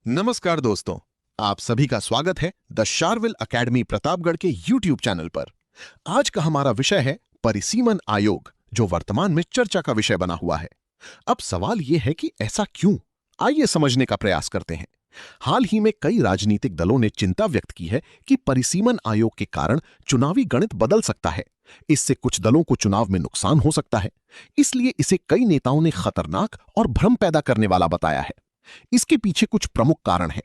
नमस्कार दोस्तों, आप सभी का स्वागत है द शारविल अकेडमी प्रतापगढ़ के यूट्यूब चैनल पर। आज का हमारा विषय है परिसीमन आयोग, जो वर्तमान में चर्चा का विषय बना हुआ है। अब सवाल यह है कि ऐसा क्यों? आइए समझने का प्रयास करते हैं। हाल ही में कई राजनीतिक दलों ने चिंता व्यक्त की है कि परिसीमन आयोग के कारण चुनावी गणित बदल सकता है। इससे कुछ दलों को चुनाव में नुकसान हो सकता है। इसलिए इसे कई नेताओं ने खतरनाक और भ्रम पैदा करने वाला बताया है। इसके पीछे कुछ प्रमुख कारण हैं।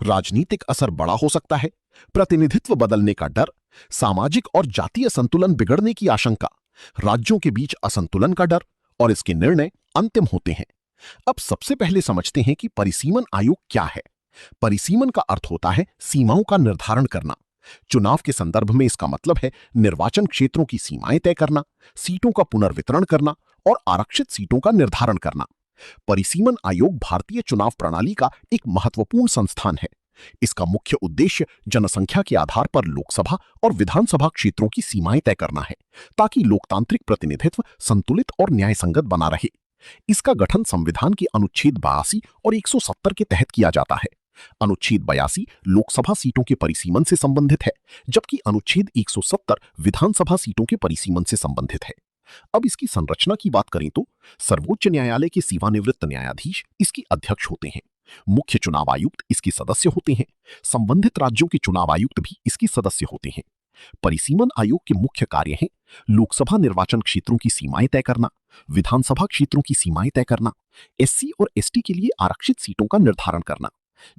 राजनीतिक असर बड़ा हो सकता है, प्रतिनिधित्व बदलने का डर, सामाजिक और जातीय संतुलन बिगड़ने की आशंका, राज्यों के बीच असंतुलन का डर, और इसके निर्णय अंतिम होते हैं। अब सबसे पहले समझते हैं कि परिसीमन आयोग क्या है। परिसीमन का अर्थ होता है सीमाओं का निर्धारण करना। चुनाव के संदर्भ में इसका मतलब है निर्वाचन क्षेत्रों की सीमाएं तय करना, सीटों का पुनर्वितरण करना और आरक्षित सीटों का निर्धारण करना। परिसीमन आयोग भारतीय चुनाव प्रणाली का एक महत्वपूर्ण संस्थान है। इसका मुख्य उद्देश्य जनसंख्या के आधार पर लोकसभा और विधानसभा क्षेत्रों की सीमाएं तय करना है, ताकि लोकतांत्रिक प्रतिनिधित्व संतुलित और न्यायसंगत बना रहे। इसका गठन संविधान के अनुच्छेद 82 और 170 के तहत किया जाता है। अनुच्छेद 82 लोकसभा सीटों के परिसीमन से संबंधित है, जबकि अनुच्छेद 170 विधानसभा सीटों के परिसीमन से संबंधित है। अब इसकी संरचना की बात करें तो सर्वोच्च न्यायालय के सेवानिवृत्त न्यायाधीश इसके अध्यक्ष होते हैं। मुख्य चुनाव आयुक्त इसके सदस्य होते हैं। संबंधित राज्यों के चुनाव आयुक्त भी इसके सदस्य होते हैं। परिसीमन आयोग के मुख्य कार्य हैं लोकसभा निर्वाचन क्षेत्रों की सीमाएं तय करना, विधानसभा क्षेत्रों की सीमाएं तय करना, एससी और एसटी के लिए आरक्षित सीटों का निर्धारण करना,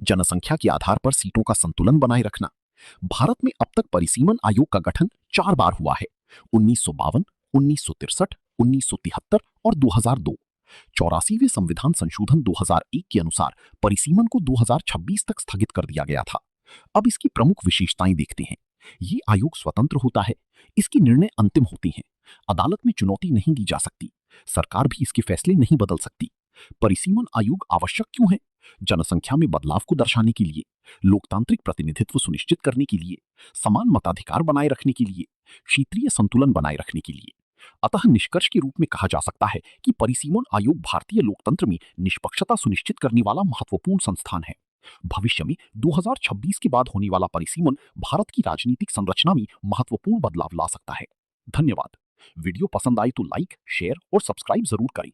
जनसंख्या के आधार पर सीटों का संतुलन बनाए रखना। भारत में अब तक परिसीमन आयोग का गठन 4 बार हुआ है: 1952, 1963, 1973 और 2002। 84वें संविधान संशोधन 2001 के अनुसार परिसीमन को 2026 तक स्थगित कर दिया गया था। अब इसकी प्रमुख विशेषताएं देखते हैं। ये आयोग स्वतंत्र होता है। इसके निर्णय अंतिम होते हैं। अदालत में चुनौती नहीं दी जा सकती। सरकार भी इसके फैसले नहीं बदल सकती। परिसीमन आयोग आवश्यक क्यों है? जनसंख्या में बदलाव को दर्शाने के लिए, लोकतांत्रिक प्रतिनिधित्व सुनिश्चित करने के लिए, समान मताधिकार बनाए रखने के लिए, क्षेत्रीय संतुलन बनाए रखने के लिए। अतः निष्कर्ष के रूप में कहा जा सकता है कि परिसीमन आयोग भारतीय लोकतंत्र में निष्पक्षता सुनिश्चित करने वाला महत्वपूर्ण संस्थान है। भविष्य में 2026 के बाद होने वाला परिसीमन भारत की राजनीतिक संरचना में महत्वपूर्ण बदलाव ला सकता है। धन्यवाद। वीडियो पसंद आई तो लाइक, शेयर और सब्सक्राइब जरूर करें।